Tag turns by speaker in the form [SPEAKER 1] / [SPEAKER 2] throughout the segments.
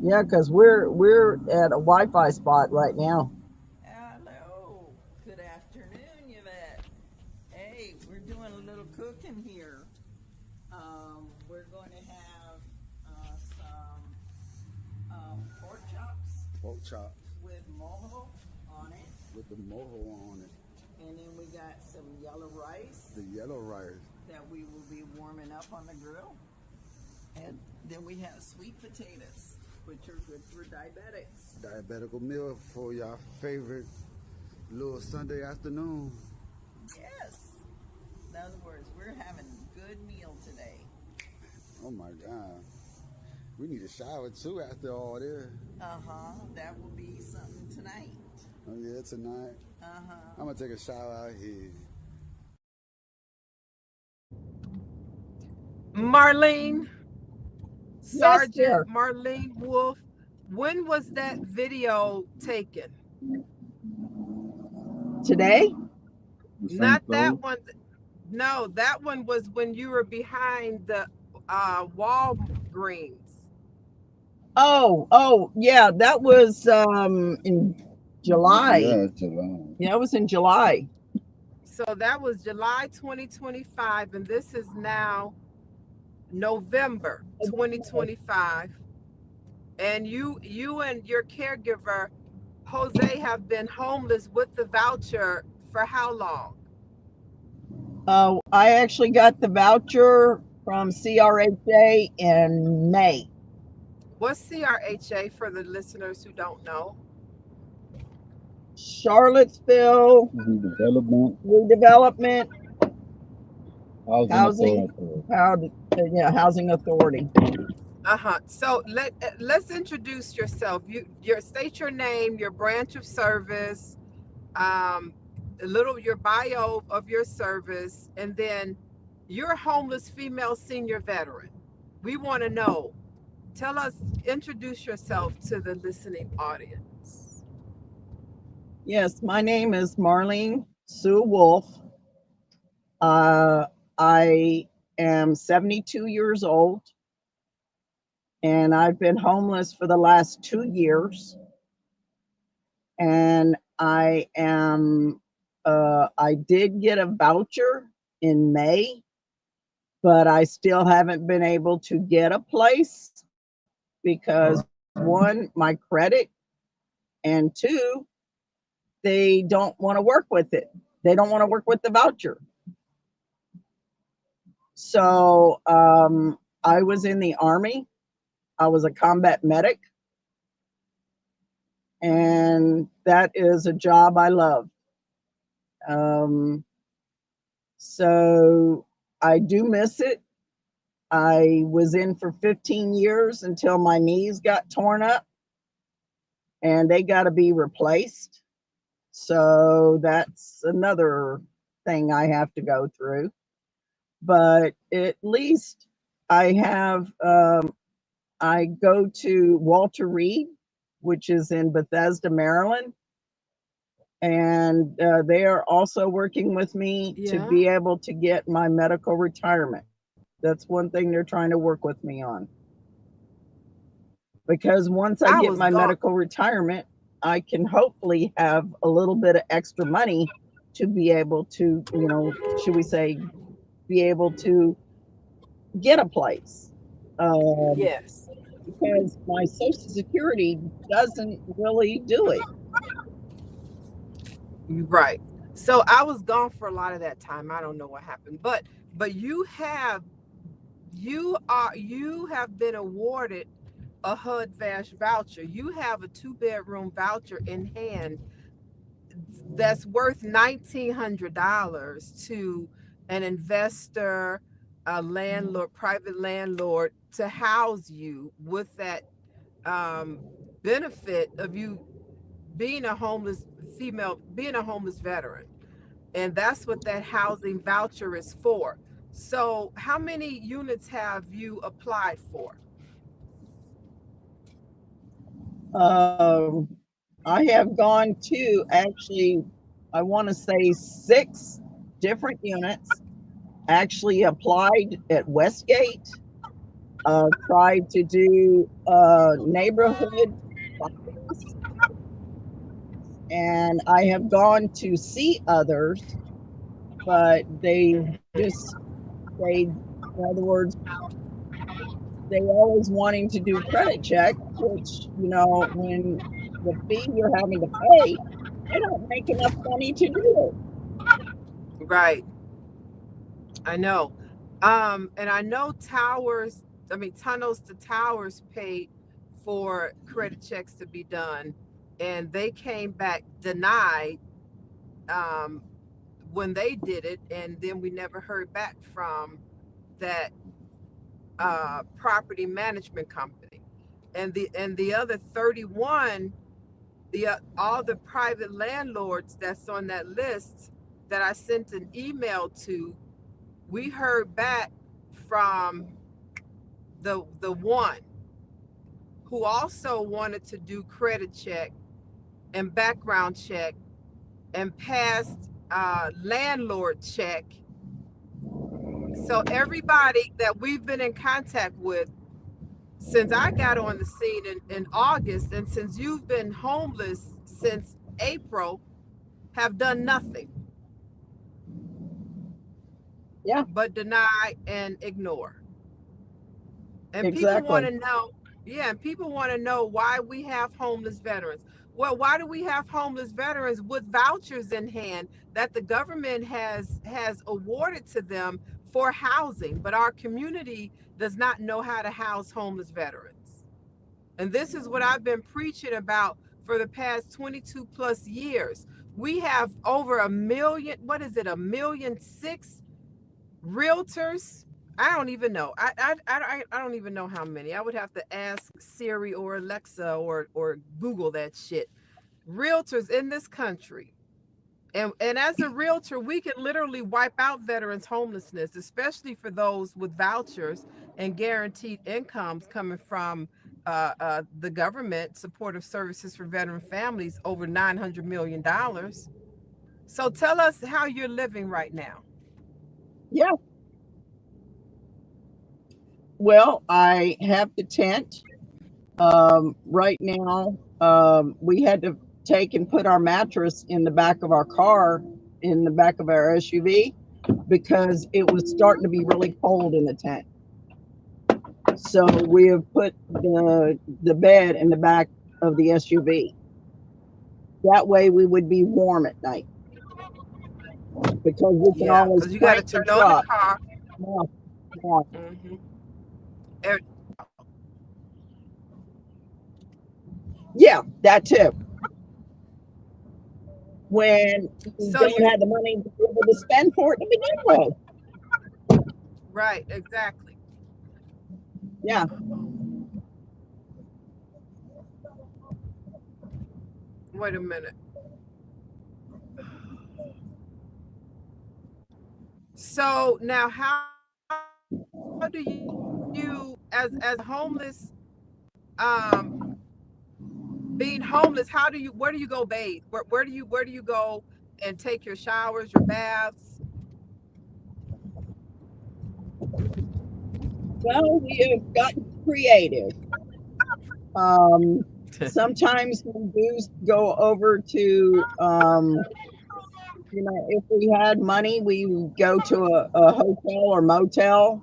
[SPEAKER 1] Yeah, because we're at a Wi-Fi spot right now.
[SPEAKER 2] Hello. Good afternoon, Yvette. Hey, we're doing a little cooking here. We're going to have some pork chops
[SPEAKER 3] Pork chops
[SPEAKER 2] with mojo on it,
[SPEAKER 3] with the mojo on it,
[SPEAKER 2] and then we got some yellow rice
[SPEAKER 3] the yellow rice.
[SPEAKER 2] that we will be warming up on the grill, and then we have sweet potatoes, which are good for diabetics.
[SPEAKER 3] Diabetical meal for your favorite little Sunday afternoon.
[SPEAKER 2] Yes. In other words, we're having a good meal today.
[SPEAKER 3] Oh my God. We need a shower too after all this.
[SPEAKER 2] That will be something tonight.
[SPEAKER 3] Oh yeah, tonight. I'm gonna take a shower out here.
[SPEAKER 4] Marlene,
[SPEAKER 1] Yes,
[SPEAKER 4] Sergeant
[SPEAKER 1] dear.
[SPEAKER 4] Marlene Wolf, when was that video taken?
[SPEAKER 1] Today?
[SPEAKER 4] Not that one. No, that one was when you were behind the Walgreens.
[SPEAKER 1] Oh, yeah, that was in July.
[SPEAKER 3] Yeah, July.
[SPEAKER 1] Yeah, it was in July.
[SPEAKER 4] So that was July 2025, and this is now November 2025. And you and your caregiver, Jose, have been homeless with the voucher for how long?
[SPEAKER 1] I actually got the voucher from CRHA in May.
[SPEAKER 4] What's CRHA for the listeners who don't know?
[SPEAKER 1] Charlottesville
[SPEAKER 3] Development,
[SPEAKER 1] redevelopment
[SPEAKER 3] housing
[SPEAKER 1] housing,
[SPEAKER 3] authority.
[SPEAKER 1] yeah, housing authority.
[SPEAKER 4] So let's introduce yourself. You state your name, your branch of service, um, a little your bio of your service, and then you're a homeless female senior veteran. We want to know. Tell us, introduce yourself to the listening audience.
[SPEAKER 1] Yes, my name is Marlene Sue Wolf. I am 72 years old, and I've been homeless for the last 2 years. And I did get a voucher in May, but I still haven't been able to get a place because one, my credit, and two, they don't want to work with it. They don't want to work with the voucher. So I was in the Army. I was a combat medic, and that is a job I love. Um, so I do miss it. I was in for 15 years until my knees got torn up and they got to be replaced. So that's another thing I have to go through. But at least I have, I go to Walter Reed, which is in Bethesda, Maryland. And they are also working with me to
[SPEAKER 4] Yeah,
[SPEAKER 1] be able to get my medical retirement. That's one thing they're trying to work with me on. Because once I
[SPEAKER 4] I
[SPEAKER 1] get
[SPEAKER 4] was
[SPEAKER 1] my
[SPEAKER 4] gone.
[SPEAKER 1] medical retirement, I can hopefully have a little bit of extra money to be able to, should we say, be able to get a place. Um,
[SPEAKER 4] Yes,
[SPEAKER 1] because my Social Security doesn't really do it.
[SPEAKER 4] right. So I was gone for a lot of that time. I don't know what happened, but you have been awarded a HUD Vash voucher. You have a two-bedroom voucher in hand that's worth $1,900 to an investor, a landlord, private landlord, to house you with that um, benefit of you being a homeless female, being a homeless veteran. And that's what that housing voucher is for. So, how many units have you applied for?
[SPEAKER 1] Um, I have gone to actually, I want to say 6 different units. Actually applied at Westgate, tried to do neighborhood fires, and I have gone to see others, but they just they, in other words, they always wanting to do credit check, which when the fee you're having to pay, they don't make enough money to do it.
[SPEAKER 4] Right. I know. And I know towers, I mean, tunnels to towers paid for credit checks to be done, and they came back denied um, when they did it, and then we never heard back from that property management company. And the other 31, the all the private landlords that's on that list that I sent an email to, we heard back from the one who also wanted to do credit check and background check and passed landlord check. So everybody that we've been in contact with since I got on the scene in August, and since you've been homeless since April, have done nothing
[SPEAKER 1] Yeah,
[SPEAKER 4] but deny and ignore. And people want
[SPEAKER 1] exactly.
[SPEAKER 4] to know, yeah, and people want to know why we have homeless veterans. Well, why do we have homeless veterans with vouchers in hand that the government has awarded to them for housing, but our community does not know how to house homeless veterans? And this is what I've been preaching about for the past 22 plus years. We have over a million, what is it, a million six realtors. I don't even know. I don't even know how many. I would have to ask Siri or Alexa or Google that shit. Realtors in this country. And as a realtor, we can literally wipe out veterans homelessness, especially for those with vouchers and guaranteed incomes coming from the government supportive services for veteran families, over $900 million. So tell us how you're living right now.
[SPEAKER 1] Yeah. Well, I have the tent. Right now, we had to take and put our mattress in the back of our car, in the back of our SUV, because it was starting to be really cold in the tent. So we have put the bed in the back of the SUV. That way we would be warm at night because we can
[SPEAKER 4] Yeah,
[SPEAKER 1] always
[SPEAKER 4] because you got to
[SPEAKER 1] crank the
[SPEAKER 4] turn on the
[SPEAKER 1] truck.
[SPEAKER 4] car.
[SPEAKER 1] Yeah, yeah.
[SPEAKER 4] Hmm.
[SPEAKER 1] Yeah, that too. When you
[SPEAKER 4] So
[SPEAKER 1] don't
[SPEAKER 4] you,
[SPEAKER 1] have the money to be able to spend for it to begin with.
[SPEAKER 4] right, exactly.
[SPEAKER 1] Yeah.
[SPEAKER 4] Wait a minute. So now, how do you, as a homeless, um, being homeless, how do you, where do you go bathe? Where do you go and take your showers, your baths?
[SPEAKER 1] Well, we have gotten creative. Um, Sometimes we do go over to, if we had money, we would go to a hotel or motel.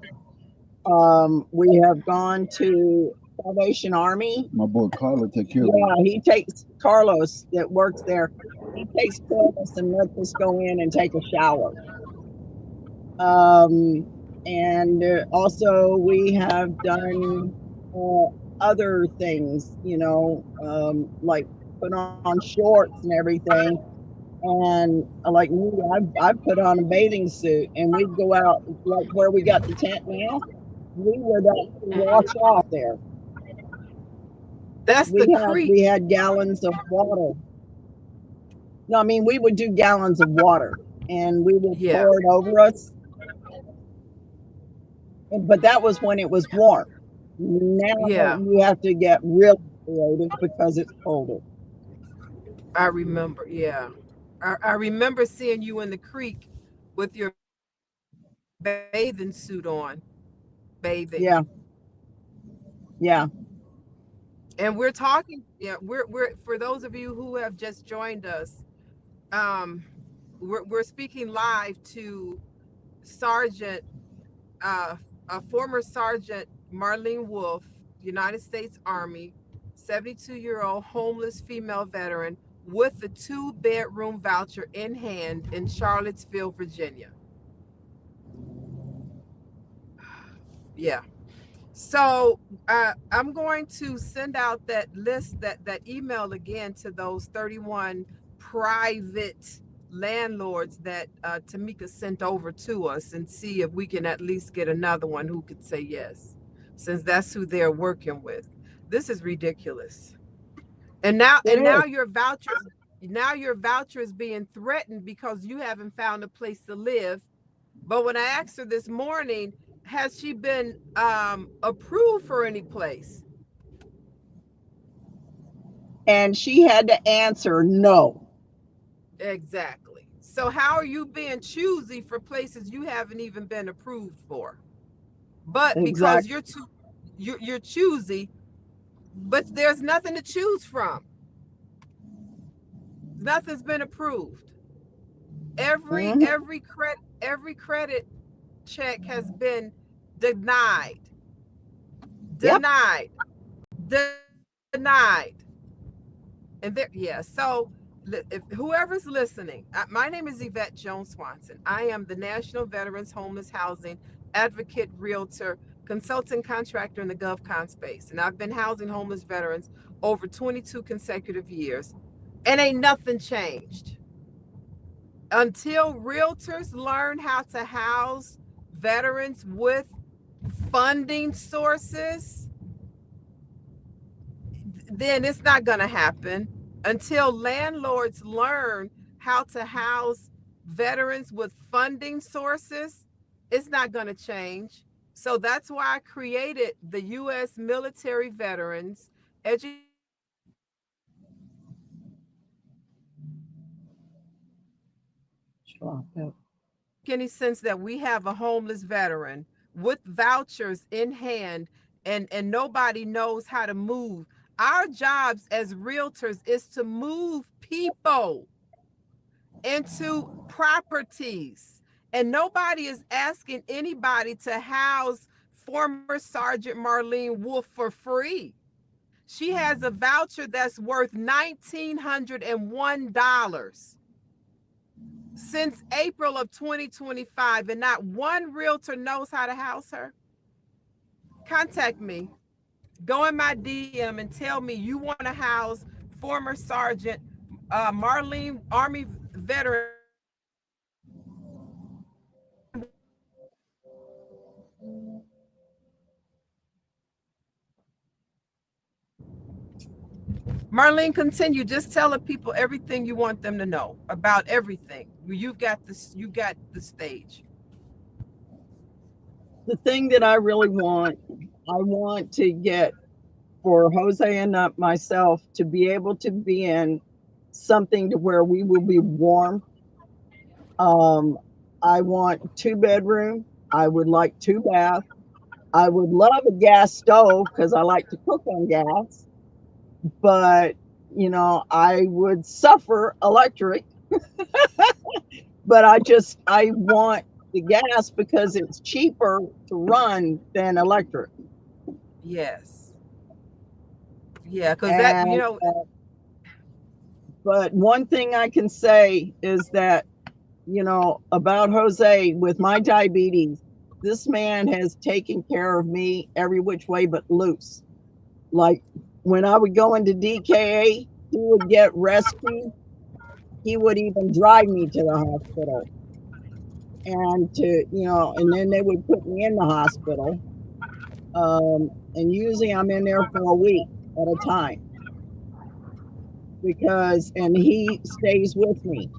[SPEAKER 1] We have gone to Salvation Army.
[SPEAKER 3] My boy Carla take care of
[SPEAKER 1] Yeah,
[SPEAKER 3] it.
[SPEAKER 1] he takes Carlos that works there. He takes care of us and lets us go in and take a shower. Um, and also, we have done uh, other things, like put on shorts and everything. And like me, I've put on a bathing suit, and we'd go out like where we got the tent now. We would wash
[SPEAKER 4] Mhm.
[SPEAKER 1] off there.
[SPEAKER 4] That's the
[SPEAKER 1] We
[SPEAKER 4] creek.
[SPEAKER 1] had gallons of water. No, I mean we would do gallons of water, and we would
[SPEAKER 4] Yeah,
[SPEAKER 1] pour it over us. But that was when it was warm. Now
[SPEAKER 4] yeah.
[SPEAKER 1] you have to get really creative because it's colder.
[SPEAKER 4] I remember. Yeah, I remember seeing you in the creek with your bathing suit on, bathing.
[SPEAKER 1] Yeah, Yeah.
[SPEAKER 4] And we're talking, yeah, we're for those of you who have just joined us, um, we're speaking live to Sergeant, uh, former Sergeant Marlene Wolf, United States Army, 72-year-old homeless female veteran with a two-bedroom voucher in hand in Charlottesville, Virginia. Yeah. So I'm going to send out that list, that email again to those 31 private landlords that Tamika sent over to us, and see if we can at least get another one who could say yes, since that's who they're working with. This is ridiculous. And now
[SPEAKER 1] It is.
[SPEAKER 4] your voucher is being threatened because you haven't found a place to live. But when I asked her this morning, has she been approved for any place?
[SPEAKER 1] And she had to answer no.
[SPEAKER 4] Exactly. So how are you being choosy for places you haven't even been approved for? But because
[SPEAKER 1] Exactly.
[SPEAKER 4] you're choosy, but there's nothing to choose from. Nothing's been approved. Every
[SPEAKER 1] Hmm.
[SPEAKER 4] every credit every credit check has been denied,
[SPEAKER 1] Yep.
[SPEAKER 4] denied, denied. And there, yeah. So, if whoever's listening, my name is Yvette Jones-Swanson. I am the National Veterans Homeless Housing Advocate, Realtor, consultant contractor in the GovCon space, and I've been housing homeless veterans over 22 consecutive years, and ain't nothing changed until realtors learn how to house veterans with funding sources. Then it's not going to happen. Until landlords learn how to house veterans with funding sources, it's not going to change. So that's why I created the U.S. Military Veterans Education Center, because it makes any sense that we have a homeless veteran with
[SPEAKER 1] Sure. Yep.
[SPEAKER 4] vouchers in hand, and nobody knows how to move. Our jobs as realtors is to move people into properties. And nobody is asking anybody to house former Sergeant Marlene Wolf for free. She has a voucher that's worth $1,901 since April of 2025, and not one realtor knows how to house her. Contact me. Go in my DM and tell me you want to house former Sergeant Marlene, Army veteran with a Marlene, continue. Just tell the people everything you want them to know about everything. You've got this. You got the stage.
[SPEAKER 1] The thing that I really want, I want to get for Jose and not myself to be able to be in something to where we will be warm. Um, I want two bedroom. I would like two bath. I would love a gas stove because I like to cook on gas, but I would suffer electric, but I want the gas because it's cheaper to run than electric.
[SPEAKER 4] Yes. Yeah, because that
[SPEAKER 1] And but one thing I can say is that about Jose with my diabetes, this man has taken care of me every which way but loose. Like when I would go into DKA, he would get rescued. He would even drive me to the hospital and then they would put me in the hospital. And usually I'm in there for a week at a time and he stays with me.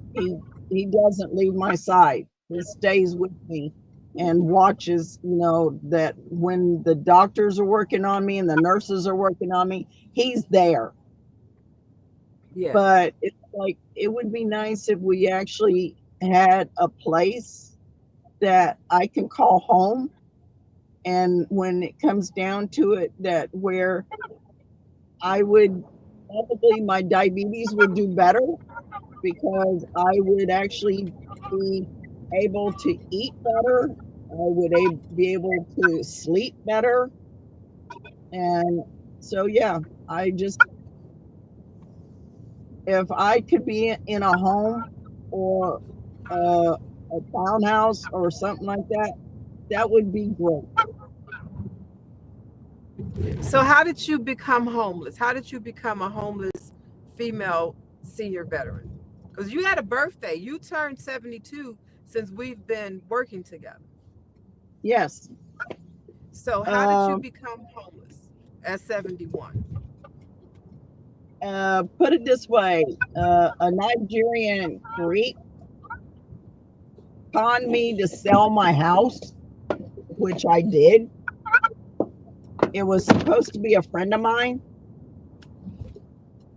[SPEAKER 1] He doesn't leave my side. He stays with me and watches, that when the doctors are working on me and the nurses are working on me, he's there.
[SPEAKER 4] yes.
[SPEAKER 1] But it's like it would be nice if we actually had a place that I can call home And when it comes down to it, that where I would probably my diabetes would do better because I would actually be able to eat better. I would be able to sleep better. And so, yeah, I just, if I could be in a home or a townhouse or something like that, that would be great.
[SPEAKER 4] So how did you become homeless? How did you become a homeless female senior veteran? Because you had a birthday. You turned 72 since we've been working together.
[SPEAKER 1] Yes.
[SPEAKER 4] So how did you
[SPEAKER 1] Um,
[SPEAKER 4] become homeless at 71?
[SPEAKER 1] put it this way, a Nigerian freak conned me to sell my house, which I did. It was supposed to be a friend of mine,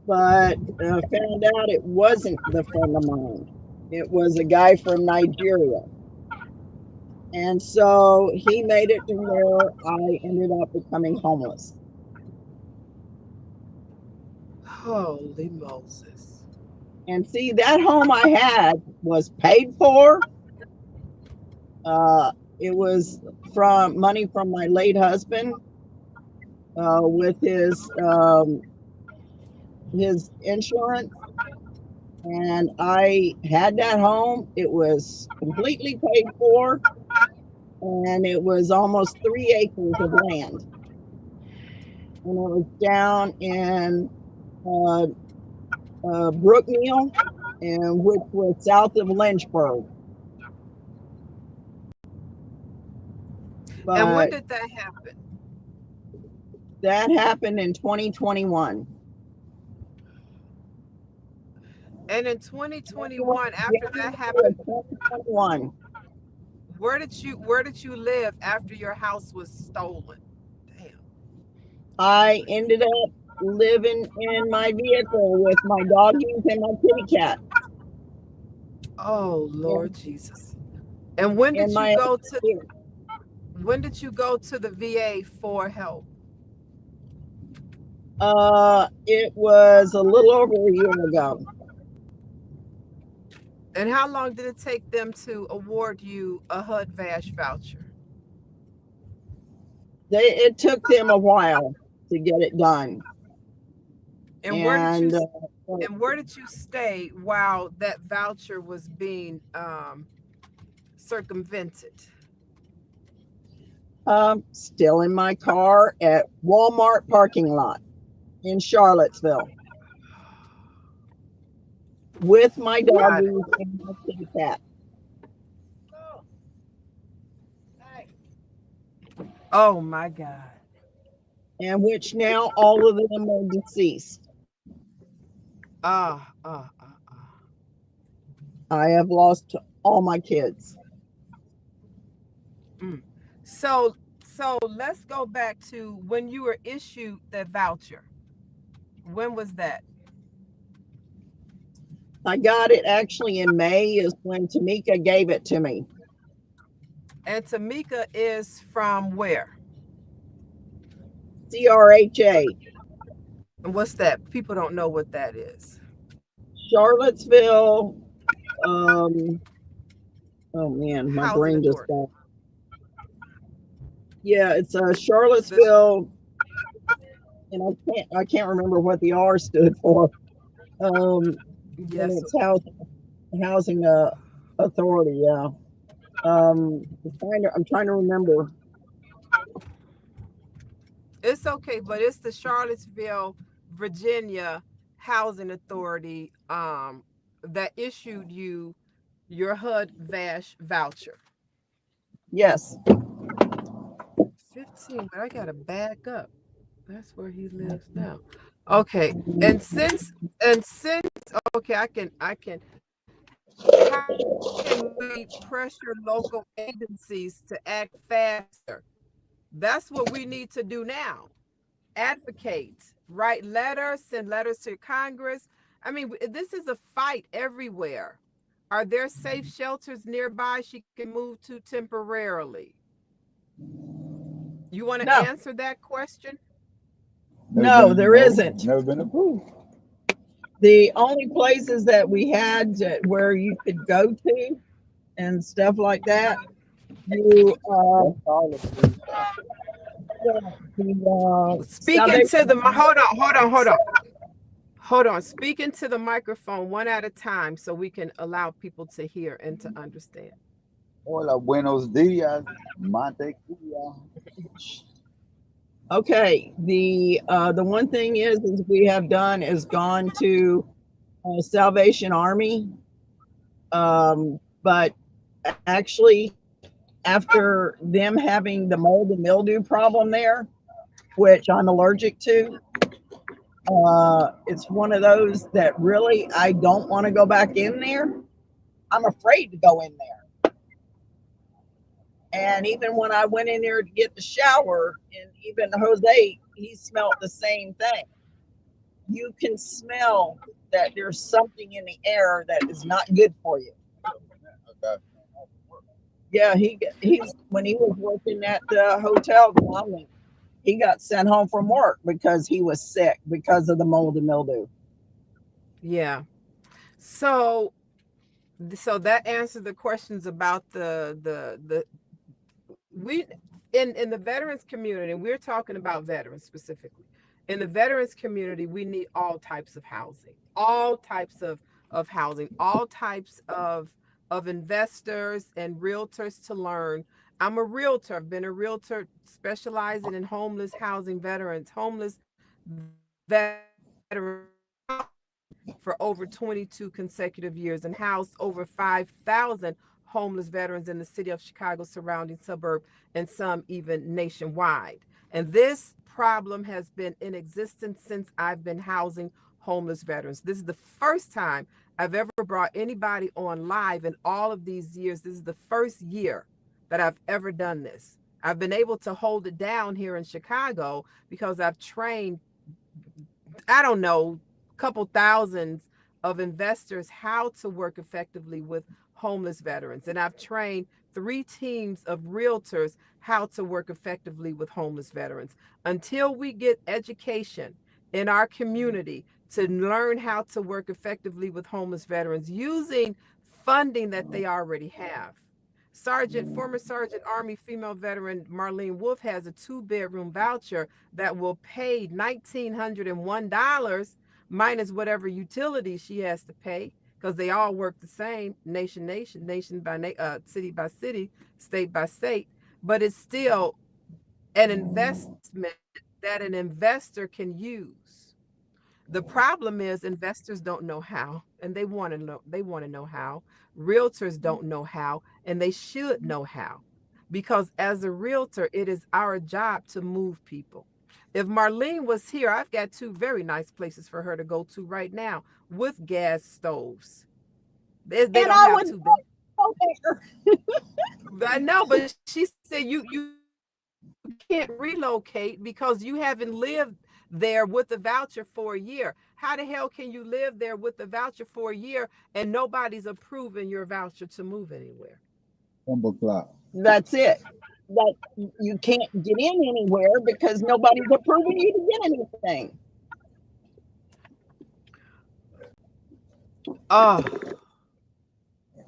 [SPEAKER 1] but found out it wasn't the friend of mine. It was a guy from Nigeria. And so he made it to where I ended up becoming homeless.
[SPEAKER 4] Holy Moses.
[SPEAKER 1] And see, that home I had was paid for. It was from money from my late husband with his insurance, and I had that home. It was completely paid for, and it was almost 3 acres of land, and it was down in uh, Brookneal, and which was south of Lynchburg.
[SPEAKER 4] And when
[SPEAKER 1] But
[SPEAKER 4] did that happen?
[SPEAKER 1] that happened in 2021.
[SPEAKER 4] And in
[SPEAKER 1] January,
[SPEAKER 4] 2021, after that
[SPEAKER 1] January of
[SPEAKER 4] happened,
[SPEAKER 1] 2021.
[SPEAKER 4] where did you live after your house was stolen? Damn.
[SPEAKER 1] I ended up living in my vehicle with my doggies and my kitty cat
[SPEAKER 4] Oh
[SPEAKER 1] in,
[SPEAKER 4] Lord Jesus. And when
[SPEAKER 1] in
[SPEAKER 4] did you
[SPEAKER 1] my
[SPEAKER 4] go to when did you go to the VA for help?
[SPEAKER 1] it was a little over a year ago.
[SPEAKER 4] And how long did it take them to award you a HUD VASH voucher?
[SPEAKER 1] It took them a while to get it done.
[SPEAKER 4] And where did you
[SPEAKER 1] And
[SPEAKER 4] and where did you stay while that voucher was being circumvented?
[SPEAKER 1] still in my car at Walmart parking lot in Charlottesville with my
[SPEAKER 4] Got it.
[SPEAKER 1] doggies and my kitty cat,
[SPEAKER 4] Oh my God.
[SPEAKER 1] and which now all of them are deceased.
[SPEAKER 4] Ah, ah, ah, ah.
[SPEAKER 1] I have lost all my kids.
[SPEAKER 4] Mm. So let's go back to when you were issued that voucher. When was that?
[SPEAKER 1] I got it actually in May, is when Tamika gave it to me.
[SPEAKER 4] And Tamika is from where?
[SPEAKER 1] CRHA,
[SPEAKER 4] And what's that? People don't know what that is.
[SPEAKER 1] Charlottesville. Um, oh man, my
[SPEAKER 4] Housing
[SPEAKER 1] brain just
[SPEAKER 4] authority.
[SPEAKER 1] got. Yeah, it's
[SPEAKER 4] This,
[SPEAKER 1] Charlottesville, and I can't remember what the R stood for. And
[SPEAKER 4] yes.
[SPEAKER 1] it's housing authority. Yeah. I'm trying to remember.
[SPEAKER 4] It's okay, but it's the Charlottesville, Virginia Housing Authority that issued you your HUD VASH voucher.
[SPEAKER 1] Yes.
[SPEAKER 4] 15, but I gotta back up. That's where he lives now. Okay. And since okay, I can how can we pressure local agencies to act faster? That's what we need to do now. Advocate, write letters, send letters to Congress. I mean, this is a fight everywhere. Are there safe shelters nearby she can move to temporarily? You want to
[SPEAKER 1] No,
[SPEAKER 4] answer that question?
[SPEAKER 1] no, there isn't.
[SPEAKER 3] Never been approved.
[SPEAKER 1] The only places that we had where you could go to and stuff like that, you
[SPEAKER 3] That's all approved stuff.
[SPEAKER 1] the
[SPEAKER 4] Speaking
[SPEAKER 1] Salvation
[SPEAKER 4] to the
[SPEAKER 1] Army.
[SPEAKER 4] hold on. Speaking to the microphone one at a time so we can allow people to hear and to understand.
[SPEAKER 3] Hola, buenos dias, mantequilla.
[SPEAKER 1] Okay, the one thing is we have done is gone to Salvation Army, but actually after them having the mold and mildew problem there, which I'm allergic to, it's one of those that really I don't want to go back in there. I'm afraid to go in there. And even when I went in there to get the shower, and even Jose, he smelled the same thing. You can smell that there's something in the air that is not good for you.
[SPEAKER 3] Okay.
[SPEAKER 1] Yeah, he's when he was working at the hotel, he got sent home from work because he was sick because of the mold and mildew.
[SPEAKER 4] Yeah. So that answers the questions about the we in the veterans community, and we're talking about veterans specifically. In the veterans community, we need all types of housing, all types of housing, all types of investors and realtors to learn. I'm a realtor. I've been a realtor specializing in homeless housing veterans, homeless veterans for over 22 consecutive years and housed over 5,000 homeless veterans in the city of Chicago, surrounding suburb, and some even nationwide. And this problem has been in existence since I've been housing homeless veterans. This is the first time I've ever brought anybody on live in all of these years. This is the first year that I've ever done this. I've been able to hold it down here in Chicago because I've trained, I don't know, a couple thousands of investors how to work effectively with homeless veterans. And I've trained 3 teams of realtors how to work effectively with homeless veterans. Until we get education in our community to learn how to work effectively with homeless veterans using funding that they already have. Former Sergeant Army female veteran Marlene Wolf has a 2-bedroom voucher that will pay $1,901 minus whatever utilities she has to pay, because they all work the same, nation by city by city, state by state. But it's still an investment that an investor can use. The problem is investors don't know how, and they want to know how. Realtors don't know how, and they should know how. Because as a realtor, it is our job to move people. If Marlene was here, I've got 2 very nice places for her to go to right now with gas stoves. They
[SPEAKER 1] And
[SPEAKER 4] don't
[SPEAKER 1] I
[SPEAKER 4] have
[SPEAKER 1] would
[SPEAKER 4] to. They,
[SPEAKER 1] go there.
[SPEAKER 4] I know, but she said you can't relocate because you haven't lived there with the voucher for a year. How the hell can you live there with the voucher for a year and nobody's approving your voucher to move anywhere?
[SPEAKER 3] Bumble clock.
[SPEAKER 1] That's it. That you can't get in anywhere because nobody's approving you to get anything.
[SPEAKER 4] Oh,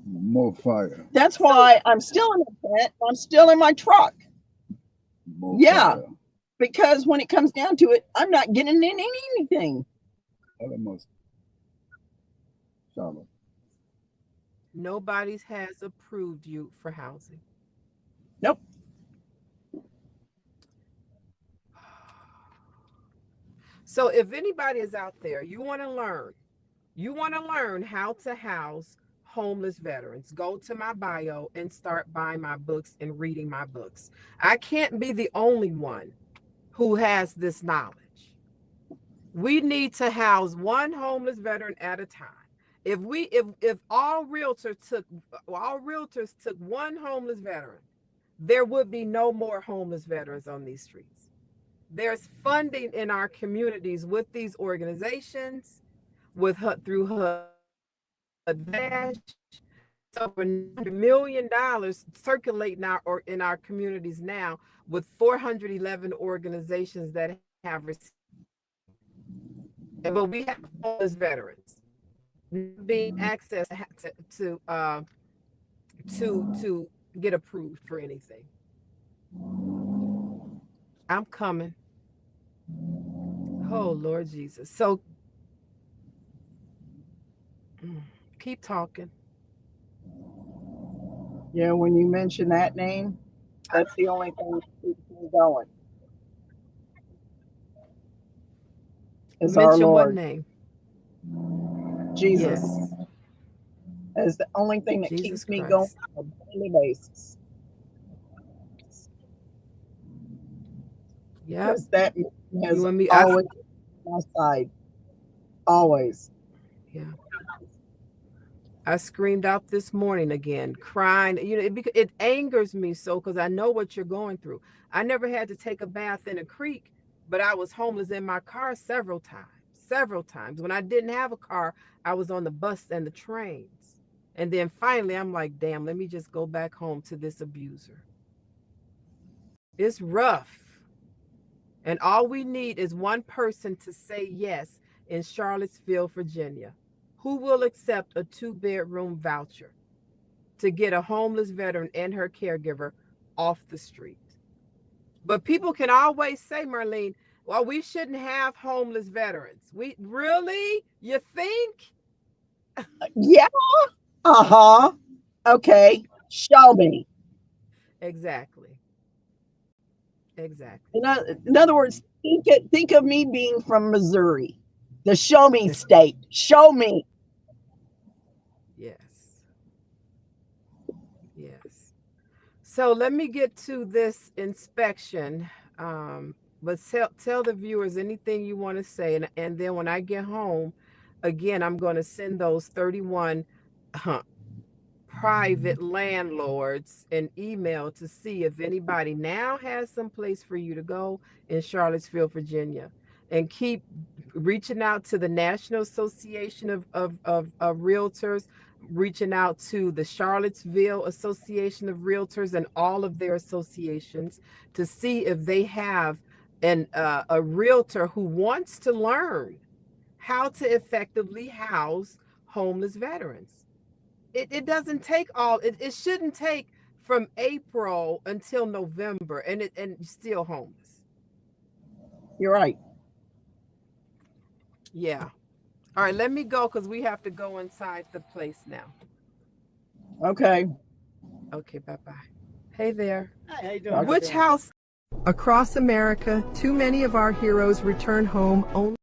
[SPEAKER 3] More fire.
[SPEAKER 1] That's
[SPEAKER 4] so
[SPEAKER 1] why I'm still in the tent. I'm still in my truck.
[SPEAKER 3] More
[SPEAKER 1] Yeah,
[SPEAKER 3] fire.
[SPEAKER 1] because when it comes down to it, I'm not getting in anything.
[SPEAKER 3] Almost. Charlotte.
[SPEAKER 4] nobody has approved you for housing.
[SPEAKER 1] Nope.
[SPEAKER 4] So if anybody is out there, you want to learn how to house homeless veterans, go to my bio and start buying my books and reading my books. I can't be the only one who has this knowledge. We need to house one homeless veteran at a time. If all realtors took one homeless veteran, there would be no more homeless veterans on these streets. There's funding in our communities with these organizations, with through HUD Vash, to over $100 million circulating in our communities now, with 411 organizations that have received. But we have homeless veterans being access to get approved for anything. I'm coming. Oh Lord Jesus. So keep talking.
[SPEAKER 1] Yeah, when you mention that name, that's the only thing that keeps me going. Is our
[SPEAKER 4] Mention what
[SPEAKER 1] Lord
[SPEAKER 4] name?
[SPEAKER 1] Jesus
[SPEAKER 4] Yes.
[SPEAKER 1] as the only thing that
[SPEAKER 4] Jesus
[SPEAKER 1] keeps me going
[SPEAKER 4] Christ.
[SPEAKER 1] on a daily basis.
[SPEAKER 4] Yep.
[SPEAKER 1] Because that man has
[SPEAKER 4] You and me.
[SPEAKER 1] always been on my side. Always.
[SPEAKER 4] Yeah. I screamed out this morning again, crying. You know, it angers me so, because I know what you're going through. I never had to take a bath in a creek, but I was homeless in my car several times. Several times. When I didn't have a car, I was on the bus and the trains. And then finally, I'm like, damn, let me just go back home to this abuser. It's rough. And all we need is one person to say yes in Charlottesville, Virginia, who will accept a 2-bedroom voucher to get a homeless veteran and her caregiver off the street. But people can always say, Marlene, well, we shouldn't have homeless veterans. We really? You think?
[SPEAKER 1] Yeah. Uh-huh. Okay. Show me.
[SPEAKER 4] Exactly. Exactly.
[SPEAKER 1] In other words, think of me being from Missouri, the show me state. Show me.
[SPEAKER 4] Yes. Yes. So let me get to this inspection. But tell the viewers anything you want to say. And then when I get home, again, I'm going to send those 31 private landlords an email to see if anybody now has some place for you to go in Charlottesville, Virginia. And keep reaching out to the National Association of Realtors, reaching out to the Charlottesville Association of Realtors and all of their associations to see if they have a realtor who wants to learn how to effectively house homeless veterans. It doesn't take it shouldn't take from April until November and still homeless.
[SPEAKER 1] You're right.
[SPEAKER 4] Yeah. All right, let me go because we have to go inside the place now.
[SPEAKER 1] Okay.
[SPEAKER 4] Okay, bye-bye. Hey there.
[SPEAKER 5] Hi, how you doing?
[SPEAKER 4] Which house? Across America, too many of our heroes return home only